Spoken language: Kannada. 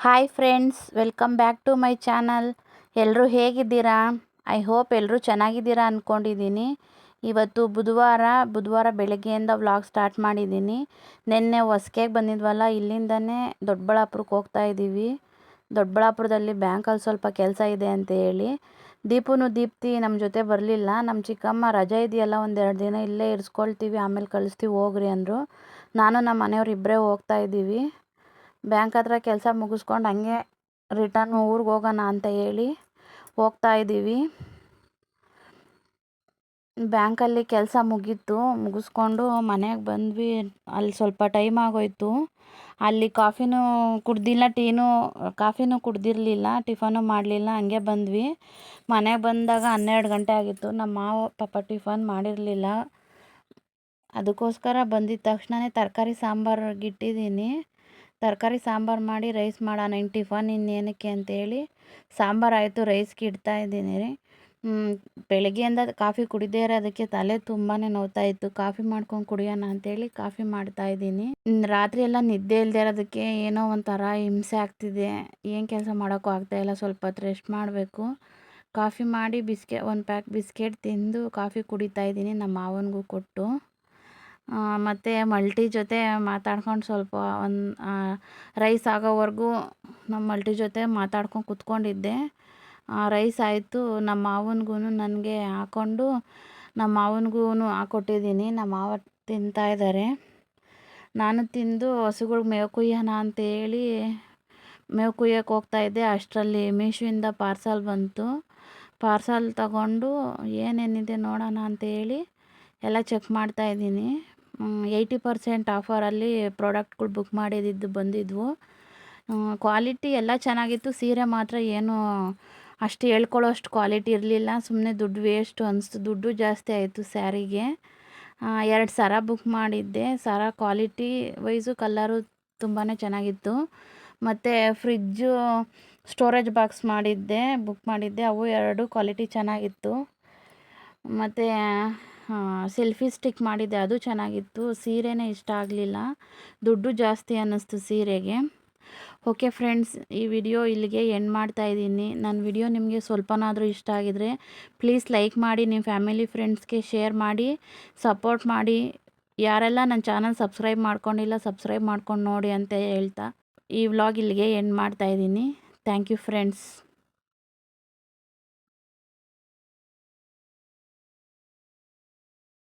Hi friends, welcome back to my channel. ಎಲ್ಲರೂ ಹೇಗಿದ್ದೀರಾ? ಐ ಹೋಪ್ ಎಲ್ಲರೂ ಚೆನ್ನಾಗಿದ್ದೀರಾ ಅಂದ್ಕೊಂಡಿದ್ದೀನಿ. ಇವತ್ತು ಬುಧವಾರ ಬೆಳಗ್ಗೆಯಿಂದ ವ್ಲಾಗ್ ಸ್ಟಾರ್ಟ್ ಮಾಡಿದ್ದೀನಿ. ನಿನ್ನೆ ಹೊಸ್ಕೆಗೆ ಬಂದಿದ್ವಲ್ಲ, ಇಲ್ಲಿಂದನೇ ದೊಡ್ಡಬಳ್ಳಾಪುರಕ್ಕೆ ಹೋಗ್ತಾ ಇದ್ದೀವಿ. ದೊಡ್ಡಬಳ್ಳಾಪುರದಲ್ಲಿ ಬ್ಯಾಂಕಲ್ಲಿ ಸ್ವಲ್ಪ ಕೆಲಸ ಇದೆ ಅಂತ ಹೇಳಿ ದೀಪ್ತಿ ನಮ್ಮ ಜೊತೆ ಬರಲಿಲ್ಲ. ನಮ್ಮ ಚಿಕ್ಕಮ್ಮ ರಜೆ ಇದೆಯಲ್ಲ, ಒಂದೆರಡು ದಿನ ಇಲ್ಲೇ ಇರಿಸ್ಕೊಳ್ತೀವಿ, ಆಮೇಲೆ ಕಳಿಸ್ತೀವಿ ಹೋಗ್ರಿ ಅಂದರು. ನಾನು ನಮ್ಮ ಮನೆಯವ್ರು ಇಬ್ಬರೇ ಹೋಗ್ತಾ ಇದ್ದೀವಿ. ಬ್ಯಾಂಕ್ ಹತ್ರ ಕೆಲಸ ಮುಗಿಸ್ಕೊಂಡು ಹಂಗೆ ರಿಟರ್ನ್ ಊರಿಗೆ ಹೋಗೋಣ ಅಂತ ಹೇಳಿ ಹೋಗ್ತಾ ಇದ್ದೀವಿ. ಬ್ಯಾಂಕಲ್ಲಿ ಕೆಲಸ ಮುಗಿಸ್ಕೊಂಡು ಮನೆಗೆ ಬಂದ್ವಿ. ಅಲ್ಲಿ ಸ್ವಲ್ಪ ಟೈಮ್ ಆಗೋಯ್ತು. ಅಲ್ಲಿ ಕಾಫಿನೂ ಕುಡ್ದಿರಲಿಲ್ಲ, ಟಿಫನು ಮಾಡಲಿಲ್ಲ, ಹಂಗೆ ಬಂದ್ವಿ. ಮನೆಗೆ ಬಂದಾಗ 12 ಗಂಟೆ ಆಗಿತ್ತು. ನಮ್ಮ ಮಾವ ಪಾಪ ಟಿಫನ್ ಮಾಡಿರಲಿಲ್ಲ. ಅದಕ್ಕೋಸ್ಕರ ಬಂದಿದ್ದ ತಕ್ಷಣವೇ ತರಕಾರಿ ಸಾಂಬಾರಿಗೆ ಇಟ್ಟಿದ್ದೀನಿ. ತರಕಾರಿ ಸಾಂಬಾರು ಮಾಡಿ ರೈಸ್ ಮಾಡೋಣ, ಇನ್ನು ಟಿಫನ್ ಇನ್ನೇನಕ್ಕೆ ಅಂತೇಳಿ ಸಾಂಬಾರು ಆಯಿತು, ರೈಸ್ಗೆ ಇಡ್ತಾ ಇದ್ದೀನಿ ರೀ. ಬೆಳಗ್ಗೆಯಿಂದ ಕಾಫಿ ಕುಡಿದೇ ಇರೋದಕ್ಕೆ ತಲೆ ತುಂಬಾ ನೋವ್ತಾ ಇತ್ತು. ಕಾಫಿ ಮಾಡ್ಕೊಂಡು ಕುಡಿಯೋಣ ಅಂತೇಳಿ ಕಾಫಿ ಮಾಡ್ತಾಯಿದ್ದೀನಿ. ರಾತ್ರಿ ಎಲ್ಲ ನಿದ್ದೆ ಇಲ್ಲದೆ ಇರೋದಕ್ಕೆ ಏನೋ ಒಂಥರ ಹಿಂಸೆ ಆಗ್ತಿದೆ. ಏನು ಕೆಲಸ ಮಾಡೋಕ್ಕೂ ಆಗ್ತಾಯಿಲ್ಲ. ಸ್ವಲ್ಪ ಹೊತ್ತು ರೆಸ್ಟ್ ಮಾಡಬೇಕು. ಕಾಫಿ ಮಾಡಿ ಒಂದು ಪ್ಯಾಕ್ ಬಿಸ್ಕೆಟ್ ತಿಂದು ಕಾಫಿ ಕುಡಿತಾಯಿದ್ದೀನಿ, ನಮ್ಮ ಮಾವನಿಗೂ ಕೊಟ್ಟು. ಮತ್ತು ಮಲ್ಟಿ ಜೊತೆ ಮಾತಾಡ್ಕೊಂಡು ಸ್ವಲ್ಪ ರೈಸ್ ಆಗೋವರೆಗೂ ನಮ್ಮ ಮಲ್ಟಿ ಜೊತೆ ಮಾತಾಡ್ಕೊಂಡು ಕೂತ್ಕೊಂಡಿದ್ದೆ. ರೈಸ್ ಆಯಿತು. ನಮ್ಮ ಮಾವನಿಗೂ ನನಗೆ ಹಾಕ್ಕೊಂಡು ನಮ್ಮ ಮಾವನಿಗೂ ಹಾಕ್ಕೊಟ್ಟಿದ್ದೀನಿ. ನಮ್ಮ ಮಾವ ತಿಂತಾಯಿದ್ದಾರೆ. ನಾನು ತಿಂದು ಹಸುಗಳ್ಗೆ ಮೇವು ಕುಯ್ಯೋಣ ಅಂತೇಳಿ ಮೇವು ಕುಯ್ಯೋಕ್ಕೆ ಹೋಗ್ತಾಯಿದ್ದೆ. ಅಷ್ಟರಲ್ಲಿ ಮೀಶೋಯಿಂದ ಪಾರ್ಸಲ್ ಬಂತು. ಪಾರ್ಸಲ್ ತಗೊಂಡು ಏನೇನಿದೆ ನೋಡೋಣ ಅಂತೇಳಿ ಎಲ್ಲ ಚೆಕ್ ಮಾಡ್ತಾಯಿದ್ದೀನಿ. 80% ಆಫರಲ್ಲಿ ಪ್ರಾಡಕ್ಟ್ಗಳು ಬುಕ್ ಮಾಡಿದ್ದು ಬಂದಿದ್ವು. ಕ್ವಾಲಿಟಿ ಎಲ್ಲ ಚೆನ್ನಾಗಿತ್ತು. ಸೀರೆ ಮಾತ್ರ ಏನು ಅಷ್ಟು ಹೇಳ್ಕೊಳ್ಳೋಷ್ಟು ಕ್ವಾಲಿಟಿ ಇರಲಿಲ್ಲ. ಸುಮ್ಮನೆ ದುಡ್ಡು ವೇಸ್ಟು ಅನಿಸ್ತು. ದುಡ್ಡು ಜಾಸ್ತಿ ಆಯಿತು ಸ್ಯಾರಿಗೆ. 2 ಸರ ಬುಕ್ ಮಾಡಿದ್ದೆ. ಸರ ಕ್ವಾಲಿಟಿ ವೈಸು ಕಲರು ತುಂಬಾ ಚೆನ್ನಾಗಿತ್ತು. ಮತ್ತು ಫ್ರಿಜ್ಜು ಸ್ಟೋರೇಜ್ ಬಾಕ್ಸ್ ಬುಕ್ ಮಾಡಿದ್ದೆ. ಅವು 2 ಕ್ವಾಲಿಟಿ ಚೆನ್ನಾಗಿತ್ತು. ಮತ್ತು ಸೆಲ್ಫಿ ಸ್ಟಿಕ್ ಮಾಡಿದ್ದೆ, ಅದು ಚೆನ್ನಾಗಿತ್ತು. ಸೀರೆನೇ ಇಷ್ಟ ಆಗಲಿಲ್ಲ, ದುಡ್ಡು ಜಾಸ್ತಿ ಅನ್ನಿಸ್ತು ಸೀರೆಗೆ. ಓಕೆ ಫ್ರೆಂಡ್ಸ್, ಈ ವಿಡಿಯೋ ಇಲ್ಲಿಗೆ ಎಂಡ್ ಮಾಡ್ತಾಯಿದ್ದೀನಿ. ನನ್ನ ವಿಡಿಯೋ ನಿಮಗೆ ಸ್ವಲ್ಪನಾದರೂ ಇಷ್ಟ ಆಗಿದರೆ ಪ್ಲೀಸ್ ಲೈಕ್ ಮಾಡಿ, ನಿಮ್ಮ ಫ್ಯಾಮಿಲಿ ಫ್ರೆಂಡ್ಸ್ಗೆ ಶೇರ್ ಮಾಡಿ, ಸಪೋರ್ಟ್ ಮಾಡಿ. ಯಾರೆಲ್ಲ ನನ್ನ ಚಾನಲ್ ಸಬ್ಸ್ಕ್ರೈಬ್ ಮಾಡ್ಕೊಂಡಿಲ್ಲ, ಸಬ್ಸ್ಕ್ರೈಬ್ ಮಾಡ್ಕೊಂಡು ನೋಡಿ ಅಂತ ಹೇಳ್ತಾ ಈ ವ್ಲಾಗ್ ಇಲ್ಲಿಗೆ ಎಂಡ್ ಮಾಡ್ತಾಯಿದ್ದೀನಿ. Thank you friends.